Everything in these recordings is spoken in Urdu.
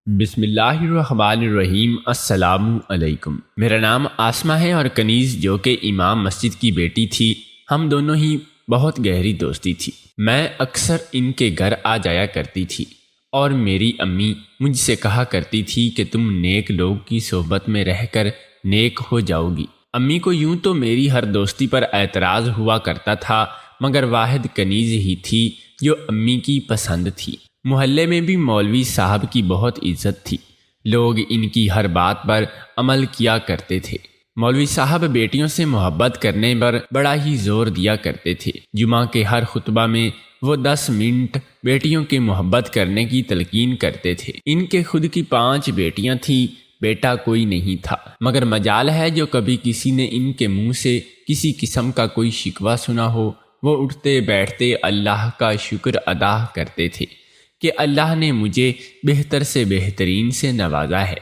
بسم اللہ الرحمن الرحیم۔ السلام علیکم۔ میرا نام آسمہ ہے اور کنیز جو کہ امام مسجد کی بیٹی تھی، ہم دونوں ہی بہت گہری دوستی تھی۔ میں اکثر ان کے گھر آ جایا کرتی تھی اور میری امی مجھ سے کہا کرتی تھی کہ تم نیک لوگ کی صحبت میں رہ کر نیک ہو جاؤ گی۔ امی کو یوں تو میری ہر دوستی پر اعتراض ہوا کرتا تھا، مگر واحد کنیز ہی تھی جو امی کی پسند تھی۔ محلے میں بھی مولوی صاحب کی بہت عزت تھی، لوگ ان کی ہر بات پر عمل کیا کرتے تھے۔ مولوی صاحب بیٹیوں سے محبت کرنے پر بڑا ہی زور دیا کرتے تھے۔ جمعہ کے ہر خطبہ میں وہ 10 منٹ بیٹیوں کے محبت کرنے کی تلقین کرتے تھے۔ ان کے خود کی 5 بیٹیاں تھیں، بیٹا کوئی نہیں تھا، مگر مجال ہے جو کبھی کسی نے ان کے منہ سے کسی قسم کا کوئی شکوہ سنا ہو، وہ اٹھتے بیٹھتے اللہ کا شکر ادا کرتے تھے کہ اللہ نے مجھے بہتر سے بہترین سے نوازا ہے۔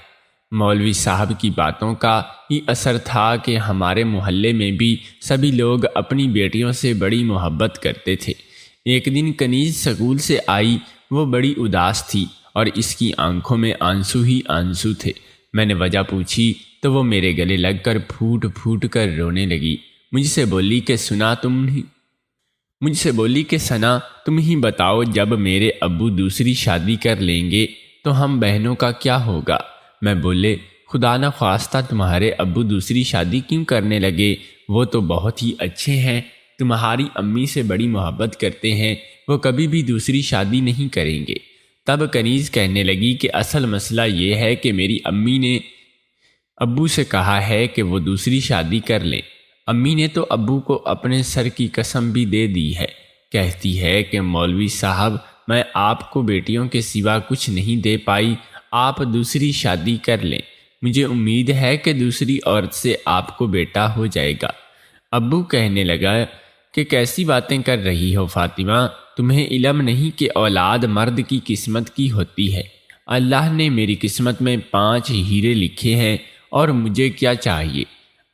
مولوی صاحب کی باتوں کا ہی اثر تھا کہ ہمارے محلے میں بھی سبھی لوگ اپنی بیٹیوں سے بڑی محبت کرتے تھے۔ ایک دن کنیز سکول سے آئی، وہ بڑی اداس تھی اور اس کی آنکھوں میں آنسو ہی آنسو تھے۔ میں نے وجہ پوچھی تو وہ میرے گلے لگ کر پھوٹ پھوٹ کر رونے لگی۔ مجھ سے بولی کہ ثنا تم ہی بتاؤ، جب میرے ابو دوسری شادی کر لیں گے تو ہم بہنوں کا کیا ہوگا؟ میں بولے، خدا نہ خواستہ تمہارے ابو دوسری شادی کیوں کرنے لگے؟ وہ تو بہت ہی اچھے ہیں، تمہاری امی سے بڑی محبت کرتے ہیں، وہ کبھی بھی دوسری شادی نہیں کریں گے۔ تب کنیز کہنے لگی کہ اصل مسئلہ یہ ہے کہ میری امی نے ابو سے کہا ہے کہ وہ دوسری شادی کر لیں۔ امی نے تو ابو کو اپنے سر کی قسم بھی دے دی ہے، کہتی ہے کہ مولوی صاحب میں آپ کو بیٹیوں کے سوا کچھ نہیں دے پائی، آپ دوسری شادی کر لیں، مجھے امید ہے کہ دوسری عورت سے آپ کو بیٹا ہو جائے گا۔ ابو کہنے لگا کہ کیسی باتیں کر رہی ہو فاطمہ، تمہیں علم نہیں کہ اولاد مرد کی قسمت کی ہوتی ہے؟ اللہ نے میری قسمت میں 5 ہیرے لکھے ہیں اور مجھے کیا چاہیے؟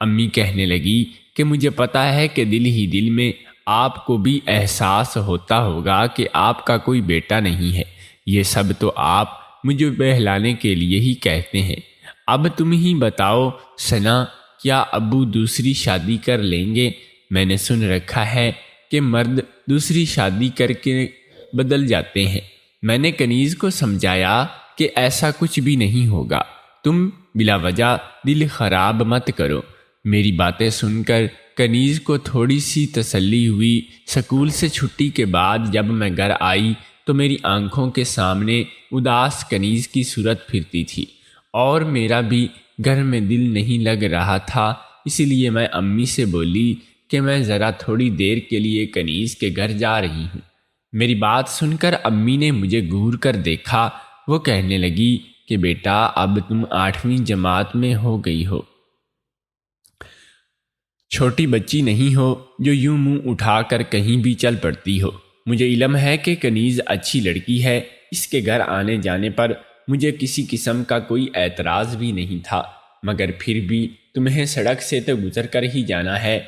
امی کہنے لگی کہ مجھے پتہ ہے کہ دل ہی دل میں آپ کو بھی احساس ہوتا ہوگا کہ آپ کا کوئی بیٹا نہیں ہے، یہ سب تو آپ مجھے بہلانے کے لیے ہی کہتے ہیں۔ اب تم ہی بتاؤ ثنا، کیا ابو دوسری شادی کر لیں گے؟ میں نے سن رکھا ہے کہ مرد دوسری شادی کر کے بدل جاتے ہیں۔ میں نے کنیز کو سمجھایا کہ ایسا کچھ بھی نہیں ہوگا، تم بلا وجہ دل خراب مت کرو۔ میری باتیں سن کر کنیز کو تھوڑی سی تسلی ہوئی۔ سکول سے چھٹی کے بعد جب میں گھر آئی تو میری آنکھوں کے سامنے اداس کنیز کی صورت پھرتی تھی اور میرا بھی گھر میں دل نہیں لگ رہا تھا، اسی لیے میں امی سے بولی کہ میں ذرا تھوڑی دیر کے لیے کنیز کے گھر جا رہی ہوں۔ میری بات سن کر امی نے مجھے گھور کر دیکھا، وہ کہنے لگی کہ بیٹا اب تم 8ویں جماعت میں ہو گئی ہو، چھوٹی بچی نہیں ہو جو یوں منہ اٹھا کر کہیں بھی چل پڑتی ہو۔ مجھے علم ہے کہ کنیز اچھی لڑکی ہے، اس کے گھر آنے جانے پر مجھے کسی قسم کا کوئی اعتراض بھی نہیں تھا، مگر پھر بھی تمہیں سڑک سے تو گزر کر ہی جانا ہے،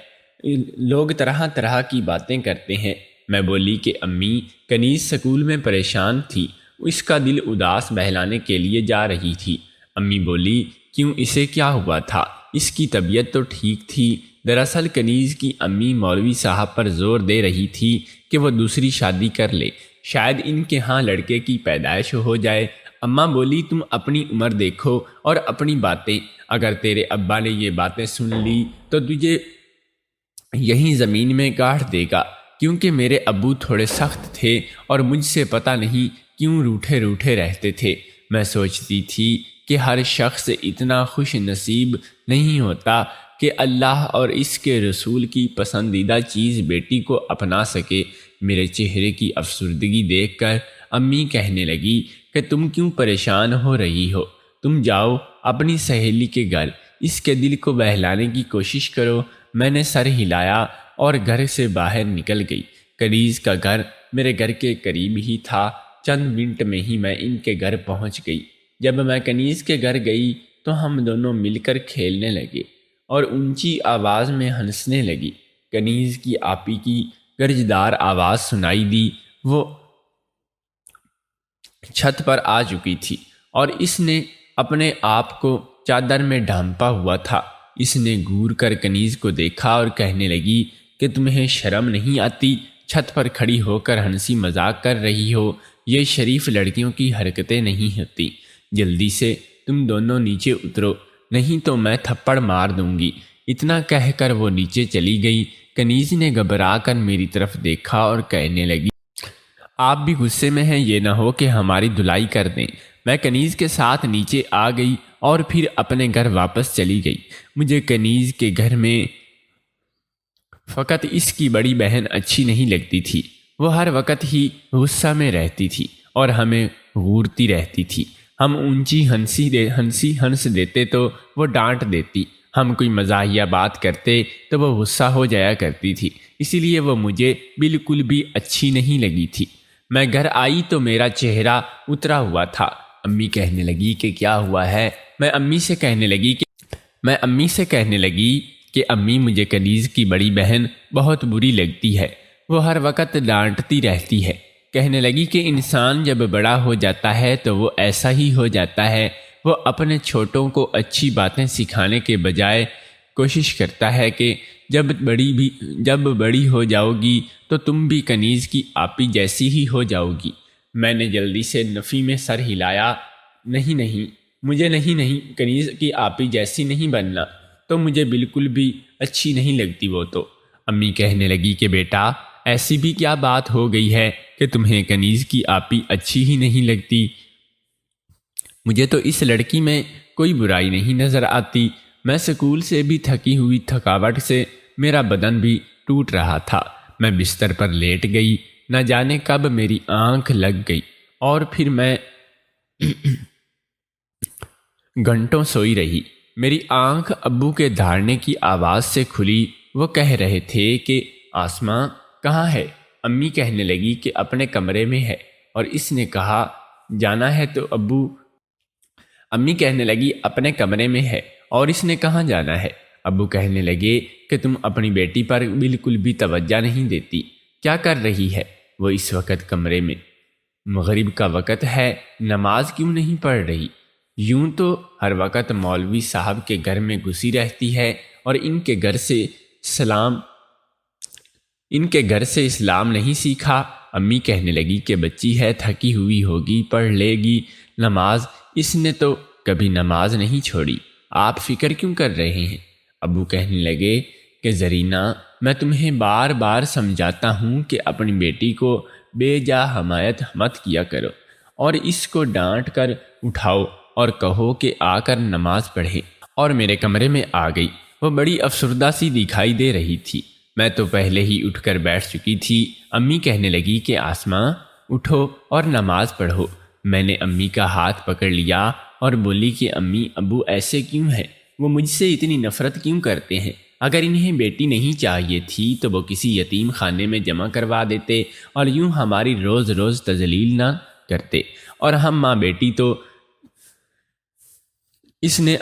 لوگ طرح طرح کی باتیں کرتے ہیں۔ میں بولی کہ امی، کنیز سکول میں پریشان تھی، اس کا دل اداس بہلانے کے لیے جا رہی تھی۔ امی بولی، کیوں، اسے کیا ہوا تھا؟ اس کی طبیعت تو ٹھیک تھی۔ دراصل کنیز کی امی مولوی صاحب پر زور دے رہی تھی کہ وہ دوسری شادی کر لے، شاید ان کے ہاں لڑکے کی پیدائش ہو جائے۔ اماں بولی، تم اپنی عمر دیکھو اور اپنی باتیں، اگر تیرے ابا نے یہ باتیں سن لی تو تجھے یہیں زمین میں گاڑ دے گا، کیونکہ میرے ابو تھوڑے سخت تھے اور مجھ سے پتہ نہیں کیوں روٹھے روٹھے رہتے تھے۔ میں سوچتی تھی کہ ہر شخص اتنا خوش نصیب نہیں ہوتا کہ اللہ اور اس کے رسول کی پسندیدہ چیز بیٹی کو اپنا سکے۔ میرے چہرے کی افسردگی دیکھ کر امی کہنے لگی کہ تم کیوں پریشان ہو رہی ہو؟ تم جاؤ اپنی سہیلی کے گھر، اس کے دل کو بہلانے کی کوشش کرو۔ میں نے سر ہلایا اور گھر سے باہر نکل گئی۔ کنیز کا گھر میرے گھر کے قریب ہی تھا، چند منٹ میں ہی میں ان کے گھر پہنچ گئی۔ جب میں کنیز کے گھر گئی تو ہم دونوں مل کر کھیلنے لگے اور اونچی آواز میں ہنسنے لگی۔ کنیز کی آپی کی گرجدار آواز سنائی دی، وہ چھت پر آ چکی تھی اور اس نے اپنے آپ کو چادر میں ڈھانپا ہوا تھا۔ اس نے گور کر کنیز کو دیکھا اور کہنے لگی کہ تمہیں شرم نہیں آتی؟ چھت پر کھڑی ہو کر ہنسی مذاق کر رہی ہو، یہ شریف لڑکیوں کی حرکتیں نہیں ہوتی۔ جلدی سے تم دونوں نیچے اترو، نہیں تو میں تھپڑ مار دوں گی۔ اتنا کہہ کر وہ نیچے چلی گئی۔ کنیز نے گھبرا کر میری طرف دیکھا اور کہنے لگی آپ بھی غصے میں ہیں، یہ نہ ہو کہ ہماری دھلائی کر دیں۔ میں کنیز کے ساتھ نیچے آ گئی اور پھر اپنے گھر واپس چلی گئی۔ مجھے کنیز کے گھر میں فقط اس کی بڑی بہن اچھی نہیں لگتی تھی۔ وہ ہر وقت ہی غصہ میں رہتی تھی اور ہمیں گھورتی رہتی تھی۔ ہم اونچی ہنس دیتے تو وہ ڈانٹ دیتی، ہم کوئی مزاحیہ بات کرتے تو وہ غصہ ہو جایا کرتی تھی، اسی لیے وہ مجھے بالکل بھی اچھی نہیں لگی تھی۔ میں گھر آئی تو میرا چہرہ اترا ہوا تھا۔ امی کہنے لگی کہ کیا ہوا ہے؟ میں امی سے کہنے لگی کہ امی، مجھے کنیز کی بڑی بہن بہت بری لگتی ہے، وہ ہر وقت ڈانٹتی رہتی ہے۔ کہنے لگی کہ انسان جب بڑا ہو جاتا ہے تو وہ ایسا ہی ہو جاتا ہے، وہ اپنے چھوٹوں کو اچھی باتیں سکھانے کے بجائے کوشش کرتا ہے کہ جب بڑی ہو جاؤ گی تو تم بھی کنیز کی آپی جیسی ہی ہو جاؤ گی۔ میں نے جلدی سے نفی میں سر ہلایا، نہیں، مجھے نہیں، کنیز کی آپی جیسی نہیں بننا، تو مجھے بالکل بھی اچھی نہیں لگتی وہ تو۔ امی کہنے لگی کہ بیٹا، ایسی بھی کیا بات ہو گئی ہے کہ تمہیں کنیز کی آپی اچھی ہی نہیں لگتی؟ مجھے تو اس لڑکی میں کوئی برائی نہیں نظر آتی۔ میں اسکول سے بھی تھکی ہوئی، تھکاوٹ سے میرا بدن بھی ٹوٹ رہا تھا۔ میں بستر پر لیٹ گئی، نہ جانے کب میری آنکھ لگ گئی اور پھر میں گھنٹوں سوئی رہی۔ میری آنکھ ابو کے دھاڑنے کی آواز سے کھلی۔ وہ کہہ رہے تھے کہ آسماں کہاں ہے؟ امی کہنے لگی کہ اپنے کمرے میں ہے، اور اس نے کہا جانا ہے تو ابو۔ امی کہنے لگی اپنے کمرے میں ہے، اور اس نے کہاں جانا ہے؟ ابو کہنے لگے کہ تم اپنی بیٹی پر بالکل بھی توجہ نہیں دیتی، کیا کر رہی ہے وہ اس وقت کمرے میں؟ مغرب کا وقت ہے، نماز کیوں نہیں پڑھ رہی؟ یوں تو ہر وقت مولوی صاحب کے گھر میں گھسی رہتی ہے اور ان کے گھر سے اسلام نہیں سیکھا۔ امی کہنے لگی کہ بچی ہے، تھکی ہوئی ہوگی، پڑھ لے گی نماز، اس نے تو کبھی نماز نہیں چھوڑی، آپ فکر کیوں کر رہے ہیں؟ ابو کہنے لگے کہ زرینہ، میں تمہیں بار بار سمجھاتا ہوں کہ اپنی بیٹی کو بے جا حمایت مت کیا کرو، اور اس کو ڈانٹ کر اٹھاؤ اور کہو کہ آ کر نماز پڑھے۔ اور میرے کمرے میں آ گئی۔ وہ بڑی افسردہ سی دکھائی دے رہی تھی۔ میں تو پہلے ہی اٹھ کر بیٹھ چکی تھی۔ امی کہنے لگی کہ آسماں اٹھو اور نماز پڑھو۔ میں نے امی کا ہاتھ پکڑ لیا اور بولی کہ امی، ابو ایسے کیوں ہیں؟ وہ مجھ سے اتنی نفرت کیوں کرتے ہیں؟ اگر انہیں بیٹی نہیں چاہیے تھی تو وہ کسی یتیم خانے میں جمع کروا دیتے اور یوں ہماری روز روز تذلیل نہ کرتے، اور ہم ماں بیٹی تو اس نے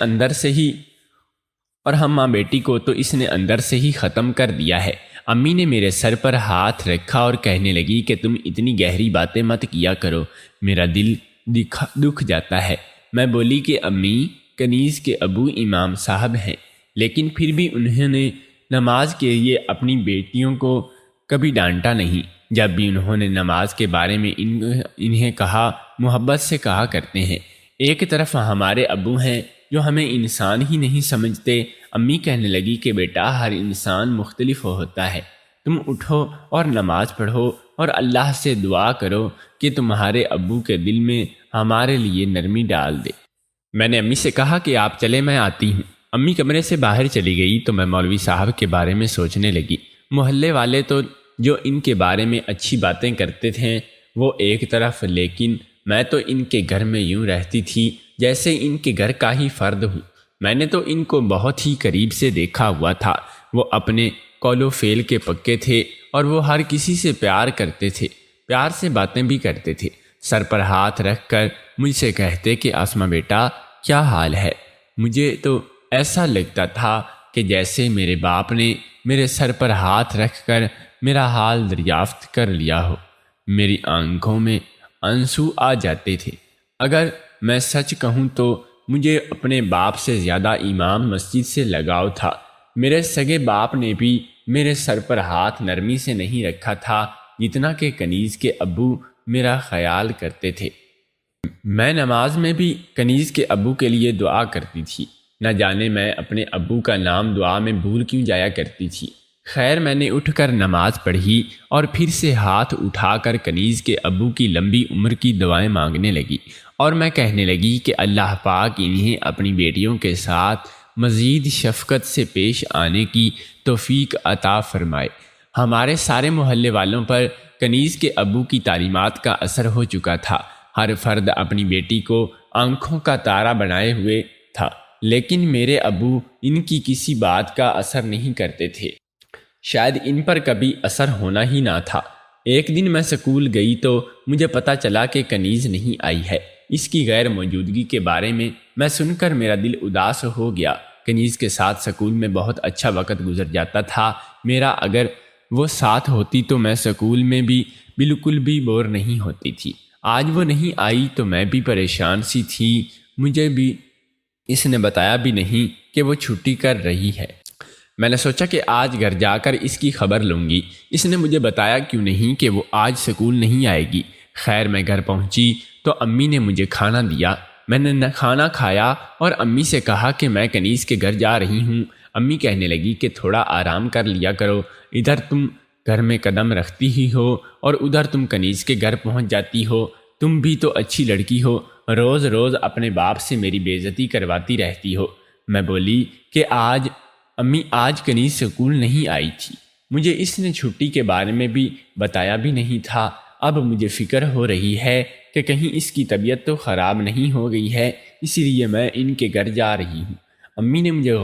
اندر سے ہی ختم کر دیا ہے۔ امی نے میرے سر پر ہاتھ رکھا اور کہنے لگی کہ تم اتنی گہری باتیں مت کیا کرو، میرا دل دکھ جاتا ہے۔ میں بولی کہ امی، کنیز کے ابو امام صاحب ہیں، لیکن پھر بھی انہوں نے نماز کے لیے اپنی بیٹیوں کو کبھی ڈانٹا نہیں۔ جب بھی انہوں نے نماز کے بارے میں انہیں کہا، محبت سے کہا کرتے ہیں۔ ایک طرف ہمارے ابو ہیں جو ہمیں انسان ہی نہیں سمجھتے۔ امی کہنے لگی کہ بیٹا، ہر انسان مختلف ہوتا ہے، تم اٹھو اور نماز پڑھو اور اللہ سے دعا کرو کہ تمہارے ابو کے دل میں ہمارے لیے نرمی ڈال دے۔ میں نے امی سے کہا کہ آپ چلے، میں آتی ہوں۔ امی کمرے سے باہر چلی گئی تو میں مولوی صاحب کے بارے میں سوچنے لگی۔ محلے والے تو جو ان کے بارے میں اچھی باتیں کرتے تھے وہ ایک طرف، لیکن میں تو ان کے گھر میں یوں رہتی تھی جیسے ان کے گھر کا ہی فرد ہوں۔ میں نے تو ان کو بہت ہی قریب سے دیکھا ہوا تھا۔ وہ اپنے قول و فعل کے پکے تھے اور وہ ہر کسی سے پیار کرتے تھے، پیار سے باتیں بھی کرتے تھے۔ سر پر ہاتھ رکھ کر مجھ سے کہتے کہ آسماں بیٹا، کیا حال ہے؟ مجھے تو ایسا لگتا تھا کہ جیسے میرے باپ نے میرے سر پر ہاتھ رکھ کر میرا حال دریافت کر لیا ہو۔ میری آنکھوں میں آنسو آ جاتے تھے۔ اگر میں سچ کہوں تو مجھے اپنے باپ سے زیادہ امام مسجد سے لگاؤ تھا۔ میرے سگے باپ نے بھی میرے سر پر ہاتھ نرمی سے نہیں رکھا تھا جتنا کہ کنیز کے ابو میرا خیال کرتے تھے۔ میں نماز میں بھی کنیز کے ابو کے لیے دعا کرتی تھی۔ نہ جانے میں اپنے ابو کا نام دعا میں بھول کیوں جایا کرتی تھی۔ خیر، میں نے اٹھ کر نماز پڑھی اور پھر سے ہاتھ اٹھا کر کنیز کے ابو کی لمبی عمر کی دعائیں مانگنے لگی، اور میں کہنے لگی کہ اللہ پاک انہیں اپنی بیٹیوں کے ساتھ مزید شفقت سے پیش آنے کی توفیق عطا فرمائے۔ ہمارے سارے محلے والوں پر کنیز کے ابو کی تعلیمات کا اثر ہو چکا تھا۔ ہر فرد اپنی بیٹی کو آنکھوں کا تارا بنائے ہوئے تھا، لیکن میرے ابو ان کی کسی بات کا اثر نہیں کرتے تھے۔ شاید ان پر کبھی اثر ہونا ہی نہ تھا۔ ایک دن میں سکول گئی تو مجھے پتہ چلا کہ کنیز نہیں آئی ہے۔ اس کی غیر موجودگی کے بارے میں سن کر میرا دل اداس ہو گیا۔ کنیز کے ساتھ سکول میں بہت اچھا وقت گزر جاتا تھا میرا۔ اگر وہ ساتھ ہوتی تو میں سکول میں بھی بالکل بھی بور نہیں ہوتی تھی۔ آج وہ نہیں آئی تو میں بھی پریشان سی تھی۔ مجھے بھی اس نے بتایا بھی نہیں کہ وہ چھٹی کر رہی ہے۔ میں نے سوچا کہ آج گھر جا کر اس کی خبر لوں گی۔ اس نے مجھے بتایا کیوں نہیں کہ وہ آج سکول نہیں آئے گی۔ خیر، میں گھر پہنچی تو امی نے مجھے کھانا دیا۔ میں نے کھانا کھایا اور امی سے کہا کہ میں کنیز کے گھر جا رہی ہوں۔ امی کہنے لگی کہ تھوڑا آرام کر لیا کرو، ادھر تم گھر میں قدم رکھتی ہی ہو اور ادھر تم کنیز کے گھر پہنچ جاتی ہو۔ تم بھی تو اچھی لڑکی ہو، روز روز اپنے باپ سے میری بے عزتی کرواتی رہتی ہو۔ میں بولی کہ امی آج کنیز سکول نہیں آئی تھی۔ مجھے اس نے چھٹی کے بارے میں بھی بتایا بھی نہیں تھا۔ اب مجھے فکر ہو رہی ہے کہ کہیں اس کی طبیعت تو خراب نہیں ہو گئی ہے، اسی لیے میں ان کے گھر جا رہی ہوں۔ امی نے مجھے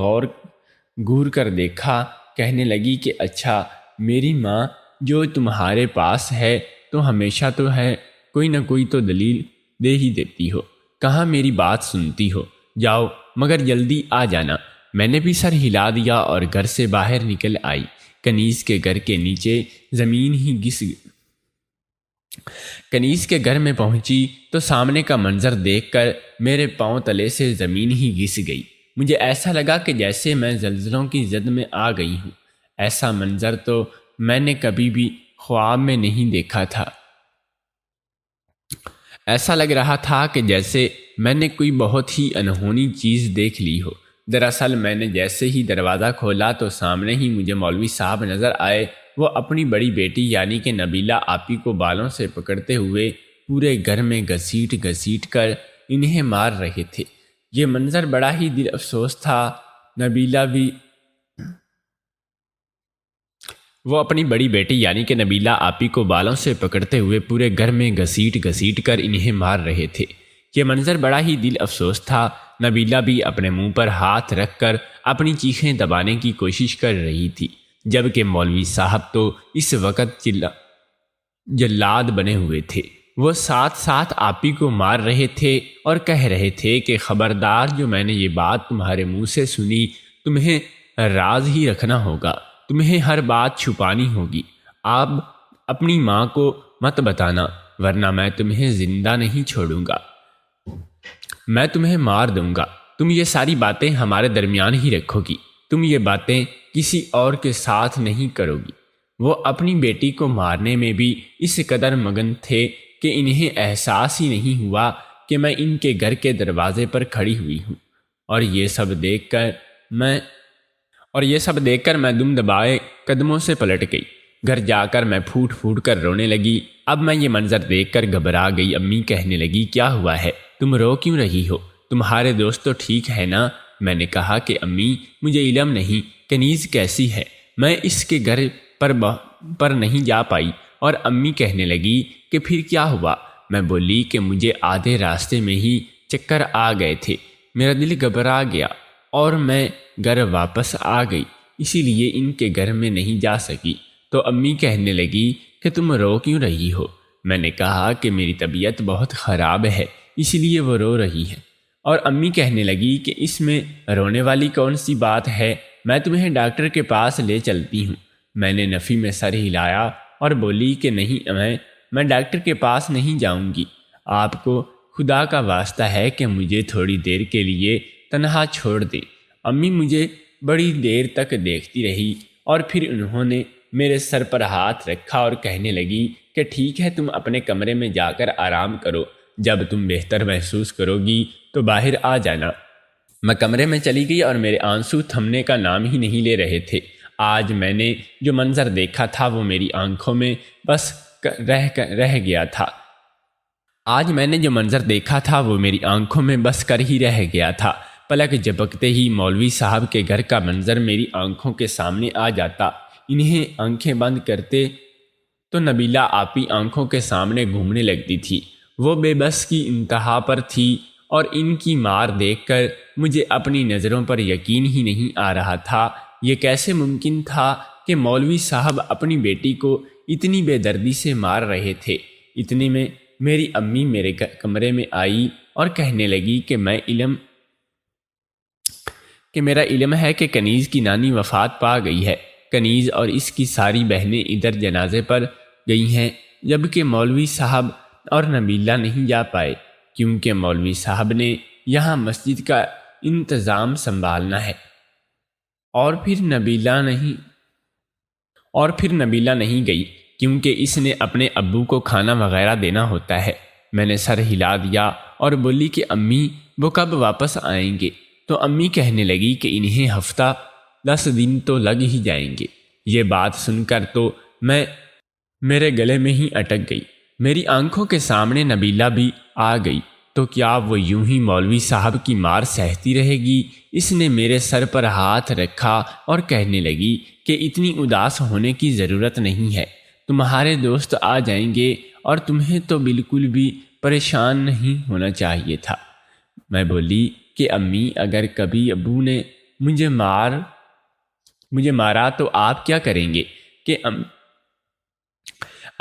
گور کر دیکھا، کہنے لگی کہ اچھا، میری ماں جو تمہارے پاس ہے تو ہمیشہ تو ہے، کوئی نہ کوئی تو دلیل دے ہی دیتی ہو، کہاں میری بات سنتی ہو۔ جاؤ مگر جلدی آ جانا۔ میں نے بھی سر ہلا دیا اور گھر سے باہر نکل آئی۔ کنیز کے گھر کے نیچے زمین ہی کنیز کے گھر میں پہنچی تو سامنے کا منظر دیکھ کر میرے پاؤں تلے سے زمین ہی گھس گئی۔ مجھے ایسا لگا کہ جیسے میں زلزلوں کی زد میں آ گئی ہوں۔ ایسا منظر تو میں نے کبھی بھی خواب میں نہیں دیکھا تھا۔ ایسا لگ رہا تھا کہ جیسے میں نے کوئی بہت ہی انہونی چیز دیکھ لی ہو۔ دراصل میں نے جیسے ہی دروازہ کھولا تو سامنے ہی مجھے مولوی صاحب نظر آئے۔ وہ اپنی بڑی بیٹی یعنی کہ نبیلہ آپی کو بالوں سے پکڑتے ہوئے پورے گھر میں گھسیٹ گھسیٹ کر انہیں مار رہے تھے۔ یہ منظر بڑا ہی دل افسوس تھا۔ وہ اپنی بڑی بیٹی یعنی کہ نبیلہ آپی کو بالوں سے پکڑتے ہوئے پورے گھر میں گھسیٹ گھسیٹ کر انہیں مار رہے تھے۔ یہ منظر بڑا ہی دل افسوس تھا۔ نبیلہ بھی اپنے منہ پر ہاتھ رکھ کر اپنی چیخیں دبانے کی کوشش کر رہی تھی، جبکہ مولوی صاحب تو اس وقت جلاد بنے ہوئے تھے۔ وہ ساتھ ساتھ آپی کو مار رہے تھے اور کہہ رہے تھے کہ خبردار، جو میں نے یہ بات تمہارے منہ سے سنی، تمہیں راز ہی رکھنا ہوگا، تمہیں ہر بات چھپانی ہوگی۔ آپ اپنی ماں کو مت بتانا، ورنہ میں تمہیں زندہ نہیں چھوڑوں گا، میں تمہیں مار دوں گا۔ تم یہ ساری باتیں ہمارے درمیان ہی رکھو گی، تم یہ باتیں کسی اور کے ساتھ نہیں کرو گی۔ وہ اپنی بیٹی کو مارنے میں بھی اس قدر مگن تھے کہ انہیں احساس ہی نہیں ہوا کہ میں ان کے گھر کے دروازے پر کھڑی ہوئی ہوں، اور یہ سب دیکھ کر میں دم دبائے قدموں سے پلٹ گئی۔ گھر جا کر میں پھوٹ پھوٹ کر رونے لگی۔ اب میں یہ منظر دیکھ کر گھبرا گئی۔ امی کہنے لگی، کیا ہوا ہے؟ تم رو کیوں رہی ہو؟ تمہارے دوست تو ٹھیک ہے نا؟ میں نے کہا کہ امی، مجھے علم نہیں کنیز کیسی ہے، میں اس کے گھر پر نہیں جا پائی۔ اور امی کہنے لگی کہ پھر کیا ہوا؟ میں بولی کہ مجھے آدھے راستے میں ہی چکر آ گئے تھے، میرا دل گھبرا گیا اور میں گھر واپس آ گئی، اسی لیے ان کے گھر میں نہیں جا سکی۔ تو امی کہنے لگی کہ تم رو کیوں رہی ہو؟ میں نے کہا کہ میری طبیعت بہت خراب ہے، اسی لیے وہ رو رہی ہے۔ اور امی کہنے لگی کہ اس میں رونے والی کون سی بات ہے، میں تمہیں ڈاکٹر کے پاس لے چلتی ہوں۔ میں نے نفی میں سر ہلایا اور بولی کہ نہیں، میں ڈاکٹر کے پاس نہیں جاؤں گی، آپ کو خدا کا واسطہ ہے کہ مجھے تھوڑی دیر کے لیے تنہا چھوڑ دیں۔ امی مجھے بڑی دیر تک دیکھتی رہی اور پھر انہوں نے میرے سر پر ہاتھ رکھا اور کہنے لگی کہ ٹھیک ہے، تم اپنے کمرے میں جا کر آرام کرو، جب تم بہتر محسوس کرو گی تو باہر آ جانا۔ میں کمرے میں چلی گئی اور میرے آنسو تھمنے کا نام ہی نہیں لے رہے تھے۔ آج میں نے جو منظر دیکھا تھا وہ میری آنکھوں میں بس رہ گیا تھا۔ کر ہی رہ گیا تھا۔ پلک جھپکتے ہی مولوی صاحب کے گھر کا منظر میری آنکھوں کے سامنے آ جاتا۔ انہیں آنکھیں بند کرتے تو نبیلہ آپی آنکھوں کے سامنے گھومنے لگتی تھی۔ وہ بے بس کی انتہا پر تھی اور ان کی مار دیکھ کر مجھے اپنی نظروں پر یقین ہی نہیں آ رہا تھا۔ یہ کیسے ممکن تھا کہ مولوی صاحب اپنی بیٹی کو اتنی بے دردی سے مار رہے تھے؟ اتنے میں میری امی میرے کمرے میں آئی اور کہنے لگی کہ میرا علم ہے کہ کنیز کی نانی وفات پا گئی ہے۔ کنیز اور اس کی ساری بہنیں ادھر جنازے پر گئی ہیں، جبکہ مولوی صاحب اور نبیلہ نہیں جا پائے، کیونکہ مولوی صاحب نے یہاں مسجد کا انتظام سنبھالنا ہے، اور پھر نبیلہ نہیں گئی کیونکہ اس نے اپنے ابو کو کھانا وغیرہ دینا ہوتا ہے۔ میں نے سر ہلا دیا اور بولی کہ امی وہ کب واپس آئیں گے؟ تو امی کہنے لگی کہ انہیں ہفتہ 10 دن تو لگ ہی جائیں گے۔ یہ بات سن کر تو میں میرے گلے میں ہی اٹک گئی۔ میری آنکھوں کے سامنے نبیلہ بھی آ گئی، تو کیا وہ یوں ہی مولوی صاحب کی مار سہتی رہے گی؟ اس نے میرے سر پر ہاتھ رکھا اور کہنے لگی کہ اتنی اداس ہونے کی ضرورت نہیں ہے، تمہارے دوست آ جائیں گے اور تمہیں تو بالکل بھی پریشان نہیں ہونا چاہیے تھا۔ میں بولی کہ امی اگر کبھی ابو نے مجھے مارا تو آپ کیا کریں گے؟ کہ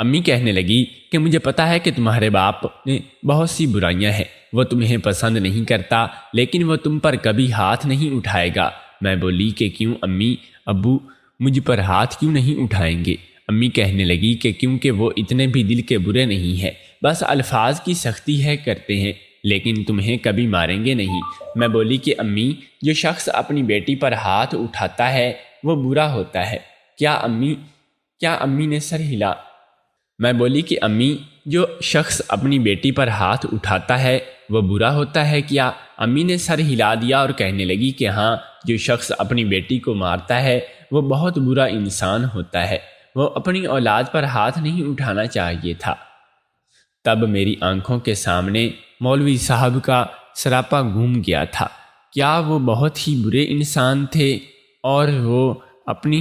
امی کہنے لگی کہ مجھے پتا ہے کہ تمہارے باپ نے بہت سی برائیاں ہیں، وہ تمہیں پسند نہیں کرتا، لیکن وہ تم پر کبھی ہاتھ نہیں اٹھائے گا۔ میں بولی کہ کیوں امی، ابو مجھ پر ہاتھ کیوں نہیں اٹھائیں گے؟ امی کہنے لگی کہ کیونکہ وہ اتنے بھی دل کے برے نہیں ہیں، بس الفاظ کی سختی ہے کرتے ہیں، لیکن تمہیں کبھی ماریں گے نہیں۔ میں بولی کہ امی، جو شخص اپنی بیٹی پر ہاتھ اٹھاتا ہے وہ برا ہوتا ہے کیا امی نے سر ہلا۔ میں بولی کہ امی، جو شخص اپنی بیٹی پر ہاتھ اٹھاتا ہے وہ برا ہوتا ہے کیا؟ امی نے سر ہلا دیا اور کہنے لگی کہ ہاں، جو شخص اپنی بیٹی کو مارتا ہے وہ بہت برا انسان ہوتا ہے، وہ اپنی اولاد پر ہاتھ نہیں اٹھانا چاہیے تھا۔ تب میری آنکھوں کے سامنے مولوی صاحب کا سراپا گھوم گیا تھا۔ کیا وہ بہت ہی برے انسان تھے اور وہ اپنی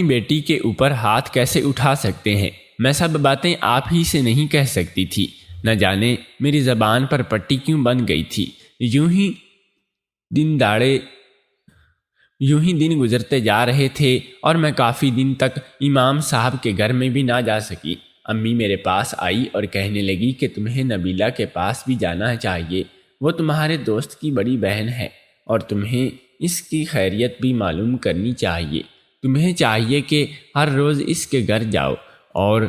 بیٹی کے اوپر ہاتھ کیسے اٹھا سکتے ہیں؟ میں سب باتیں آپ ہی سے نہیں کہہ سکتی تھی، نہ جانے میری زبان پر پٹی کیوں بن گئی تھی۔ یوں ہی دن گزرتے جا رہے تھے اور میں کافی دن تک امام صاحب کے گھر میں بھی نہ جا سکی۔ امی میرے پاس آئی اور کہنے لگی کہ تمہیں نبیلہ کے پاس بھی جانا چاہیے، وہ تمہارے دوست کی بڑی بہن ہے اور تمہیں اس کی خیریت بھی معلوم کرنی چاہیے۔ تمہیں چاہیے کہ ہر روز اس کے گھر جاؤ اور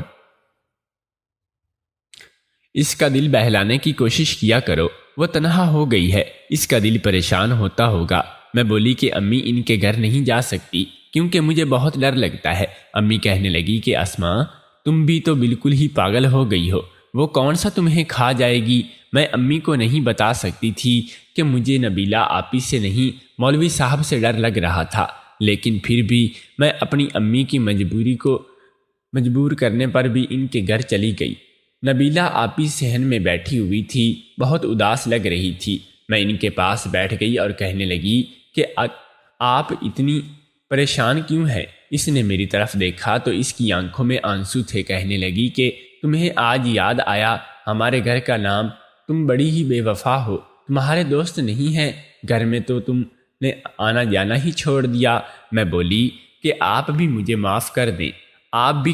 اس کا دل بہلانے کی کوشش کیا کرو، وہ تنہا ہو گئی ہے، اس کا دل پریشان ہوتا ہوگا۔ میں بولی کہ امی، ان کے گھر نہیں جا سکتی کیونکہ مجھے بہت ڈر لگتا ہے۔ امی کہنے لگی کہ اسماء، تم بھی تو بالکل ہی پاگل ہو گئی ہو، وہ کون سا تمہیں کھا جائے گی؟ میں امی کو نہیں بتا سکتی تھی کہ مجھے نبیلہ آپی سے نہیں مولوی صاحب سے ڈر لگ رہا تھا، لیکن پھر بھی میں اپنی امی کی مجبوری کو مجبور کرنے پر بھی ان کے گھر چلی گئی۔ نبیلہ آپی صحن میں بیٹھی ہوئی تھی، بہت اداس لگ رہی تھی۔ میں ان کے پاس بیٹھ گئی اور کہنے لگی کہ آپ اتنی پریشان کیوں ہیں؟ اس نے میری طرف دیکھا تو اس کی آنکھوں میں آنسو تھے۔ کہنے لگی کہ تمہیں آج یاد آیا ہمارے گھر کا نام، تم بڑی ہی بے وفا ہو، تمہارے دوست نہیں ہیں گھر میں تو تم نے آنا جانا ہی چھوڑ دیا۔ میں بولی کہ آپ بھی مجھے معاف کر دیں۔ آپ ہی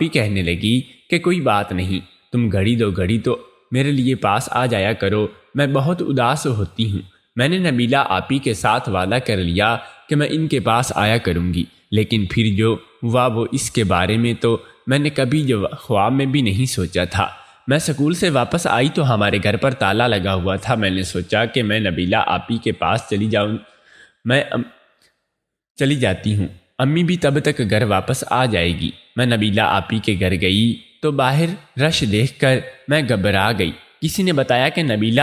کہنے لگی کہ کوئی بات نہیں، تم گھڑی دو گھڑی تو میرے لیے پاس آ جایا کرو، میں بہت اداس ہوتی ہوں۔ میں نے نبیلہ آپی کے ساتھ وعدہ کر لیا کہ میں ان کے پاس آیا کروں گی، لیکن پھر جو ہوا وہ اس کے بارے میں تو میں نے کبھی جو خواب میں بھی نہیں سوچا تھا۔ میں سکول سے واپس آئی تو ہمارے گھر پر تالا لگا ہوا تھا۔ میں نے سوچا کہ میں نبیلہ آپی کے پاس چلی جاتی ہوں، امی بھی تب تک گھر واپس آ جائے گی۔ میں نبیلہ آپی کے گھر گئی تو باہر رش دیکھ کر میں گھبرا گئی۔ کسی نے بتایا کہ نبیلہ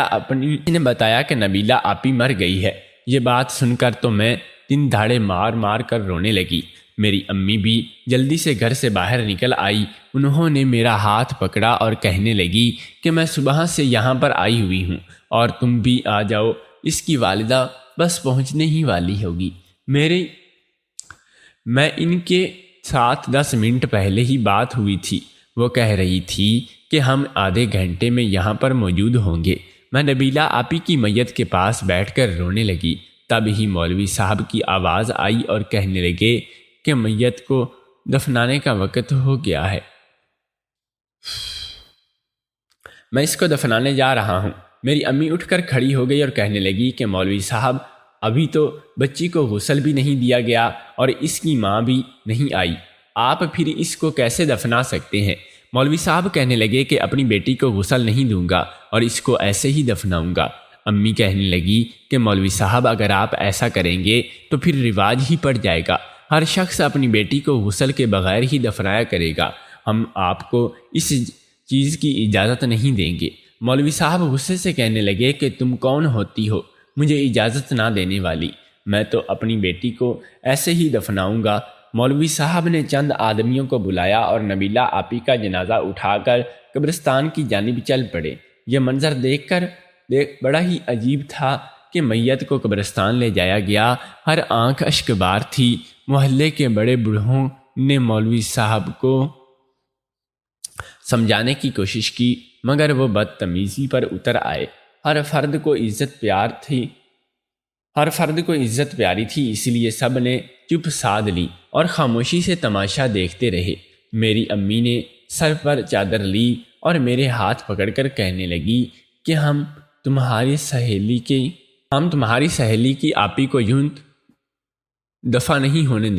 آپی مر گئی ہے۔ یہ بات سن کر تو میں تین دھاڑے مار مار کر رونے لگی۔ میری امی بھی جلدی سے گھر سے باہر نکل آئی۔ انہوں نے میرا ہاتھ پکڑا اور کہنے لگی کہ میں صبح سے یہاں پر آئی ہوئی ہوں اور تم بھی آ جاؤ، اس کی والدہ بس پہنچنے ہی والی ہوگی۔ میں ان کے ساتھ 10 منٹ پہلے ہی بات ہوئی تھی۔ وہ کہہ رہی تھی کہ ہم آدھے گھنٹے میں یہاں پر موجود ہوں گے۔ میں نبیلہ آپی کی میت کے پاس بیٹھ کر رونے لگی۔ تب ہی مولوی صاحب کی آواز آئی اور کہنے لگے کہ میت کو دفنانے کا وقت ہو گیا ہے، میں اس کو دفنانے جا رہا ہوں۔ میری امی اٹھ کر کھڑی ہو گئی اور کہنے لگی کہ مولوی صاحب، ابھی تو بچی کو غسل بھی نہیں دیا گیا اور اس کی ماں بھی نہیں آئی، آپ پھر اس کو کیسے دفنا سکتے ہیں؟ مولوی صاحب کہنے لگے کہ اپنی بیٹی کو غسل نہیں دوں گا اور اس کو ایسے ہی دفناؤں گا۔ امی کہنے لگی کہ مولوی صاحب، اگر آپ ایسا کریں گے تو پھر رواج ہی پڑ جائے گا، ہر شخص اپنی بیٹی کو غسل کے بغیر ہی دفنایا کرے گا، ہم آپ کو اس چیز کی اجازت نہیں دیں گے۔ مولوی صاحب غصے سے کہنے لگے کہ تم کون ہوتی ہو مجھے اجازت نہ دینے والی؟ میں تو اپنی بیٹی کو ایسے ہی دفناؤں گا۔ مولوی صاحب نے چند آدمیوں کو بلایا اور نبیلہ آپی کا جنازہ اٹھا کر قبرستان کی جانب چل پڑے۔ یہ منظر دیکھ کر بڑا ہی عجیب تھا کہ میت کو قبرستان لے جایا گیا، ہر آنکھ اشک بار تھی۔ محلے کے بڑے بوڑھوں نے مولوی صاحب کو سمجھانے کی کوشش کی مگر وہ بدتمیزی پر اتر آئے۔ ہر فرد کو عزت پیاری تھی، اس لیے سب نے چپ سادھ لی اور خاموشی سے تماشا دیکھتے رہے۔ میری امی نے سر پر چادر لی اور میرے ہاتھ پکڑ کر کہنے لگی کہ ہم تمہاری سہیلی کی آپی کو یوں دفع نہیں ہونے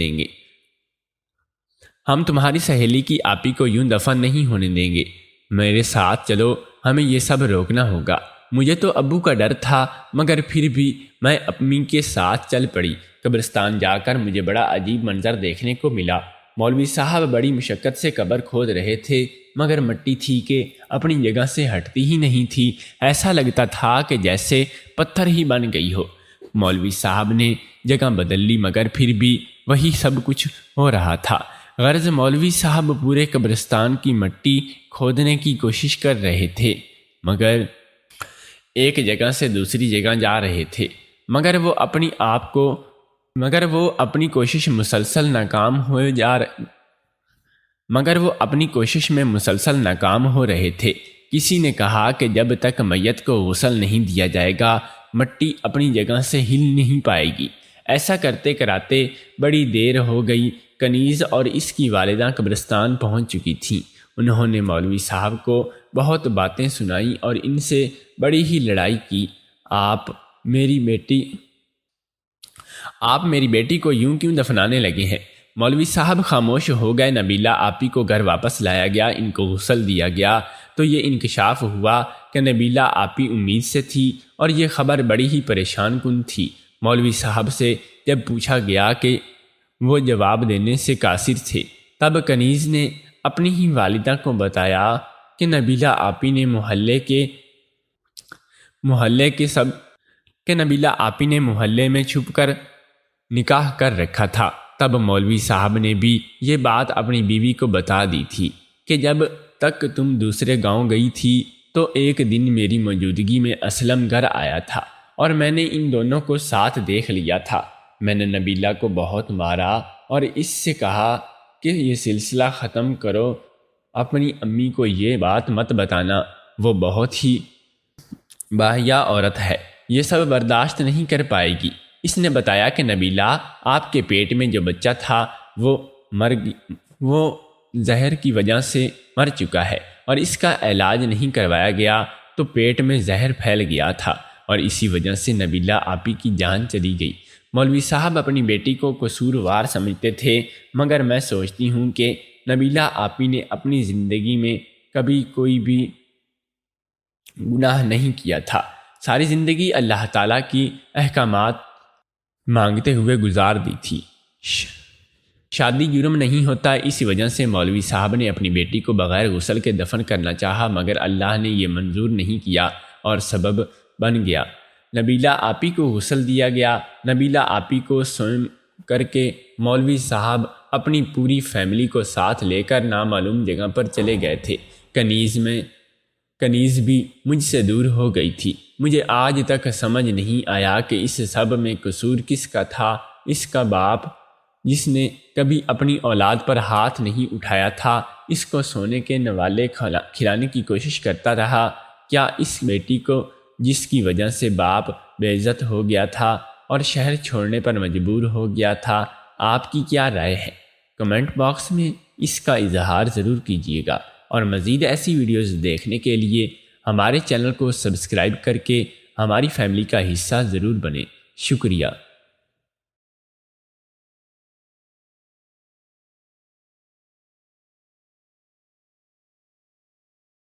دیں گے، میرے ساتھ چلو، ہمیں یہ سب روکنا ہوگا۔ مجھے تو ابو کا ڈر تھا مگر پھر بھی میں امی کے ساتھ چل پڑی۔ قبرستان جا کر مجھے بڑا عجیب منظر دیکھنے کو ملا۔ مولوی صاحب بڑی مشقت سے قبر کھود رہے تھے مگر مٹی تھی کہ اپنی جگہ سے ہٹتی ہی نہیں تھی، ایسا لگتا تھا کہ جیسے پتھر ہی بن گئی ہو۔ مولوی صاحب نے جگہ بدل لی مگر پھر بھی وہی سب کچھ ہو رہا تھا۔ غرض مولوی صاحب پورے قبرستان کی مٹی کھودنے کی کوشش کر رہے تھے مگر ایک جگہ سے دوسری جگہ جا رہے تھے مگر وہ اپنی کوشش میں مسلسل ناکام ہو رہے تھے۔ کسی نے کہا کہ جب تک میت کو غسل نہیں دیا جائے گا مٹی اپنی جگہ سے ہل نہیں پائے گی۔ ایسا کرتے کراتے بڑی دیر ہو گئی۔ کنیز اور اس کی والدہ قبرستان پہنچ چکی تھیں۔ انہوں نے مولوی صاحب کو بہت باتیں سنائیں اور ان سے بڑی ہی لڑائی کی۔ آپ میری بیٹی کو یوں کیوں دفنانے لگے ہیں؟ مولوی صاحب خاموش ہو گئے۔ نبیلہ آپی کو گھر واپس لایا گیا، ان کو غسل دیا گیا تو یہ انکشاف ہوا کہ نبیلہ آپی امید سے تھی اور یہ خبر بڑی ہی پریشان کن تھی۔ مولوی صاحب سے جب پوچھا گیا کہ وہ جواب دینے سے قاصر تھے، تب کنیز نے اپنی ہی والدہ کو بتایا کہ نبیلہ آپی نے محلے میں چھپ کر نکاح کر رکھا تھا۔ تب مولوی صاحب نے بھی یہ بات اپنی بیوی کو بتا دی تھی کہ جب تک تم دوسرے گاؤں گئی تھی تو ایک دن میری موجودگی میں اسلم گھر آیا تھا اور میں نے ان دونوں کو ساتھ دیکھ لیا تھا۔ میں نے نبیلہ کو بہت مارا اور اس سے کہا کہ یہ سلسلہ ختم کرو، اپنی امی کو یہ بات مت بتانا، وہ بہت ہی باحیا عورت ہے، یہ سب برداشت نہیں کر پائے گی۔ اس نے بتایا کہ نبیلہ، آپ کے پیٹ میں جو بچہ تھا وہ زہر کی وجہ سے مر چکا ہے اور اس کا علاج نہیں کروایا گیا تو پیٹ میں زہر پھیل گیا تھا اور اسی وجہ سے نبیلہ آپی کی جان چلی گئی۔ مولوی صاحب اپنی بیٹی کو قصوروار سمجھتے تھے مگر میں سوچتی ہوں کہ نبیلہ آپی نے اپنی زندگی میں کبھی کوئی بھی گناہ نہیں کیا تھا، ساری زندگی اللہ تعالیٰ کی احکامات مانگتے ہوئے گزار دی تھی۔ شادی جرم نہیں ہوتا، اسی وجہ سے مولوی صاحب نے اپنی بیٹی کو بغیر غسل کے دفن کرنا چاہا، مگر اللہ نے یہ منظور نہیں کیا اور سبب بن گیا۔ نبیلہ آپی کو غسل دیا گیا۔ نبیلہ آپی کو سوئم کر کے مولوی صاحب اپنی پوری فیملی کو ساتھ لے کر نامعلوم جگہ پر چلے گئے تھے۔ کنیز بھی مجھ سے دور ہو گئی تھی۔ مجھے آج تک سمجھ نہیں آیا کہ اس سب میں قصور کس کا تھا۔ اس کا باپ جس نے کبھی اپنی اولاد پر ہاتھ نہیں اٹھایا تھا، اس کو سونے کے نوالے کھلانے کی کوشش کرتا رہا، کیا اس بیٹی کو جس کی وجہ سے باپ بے عزت ہو گیا تھا اور شہر چھوڑنے پر مجبور ہو گیا تھا، آپ کی کیا رائے ہے؟ کمنٹ باکس میں اس کا اظہار ضرور کیجیے گا، اور مزید ایسی ویڈیوز دیکھنے کے لیے ہمارے چینل کو سبسکرائب کر کے ہماری فیملی کا حصہ ضرور بنیں۔ شکریہ۔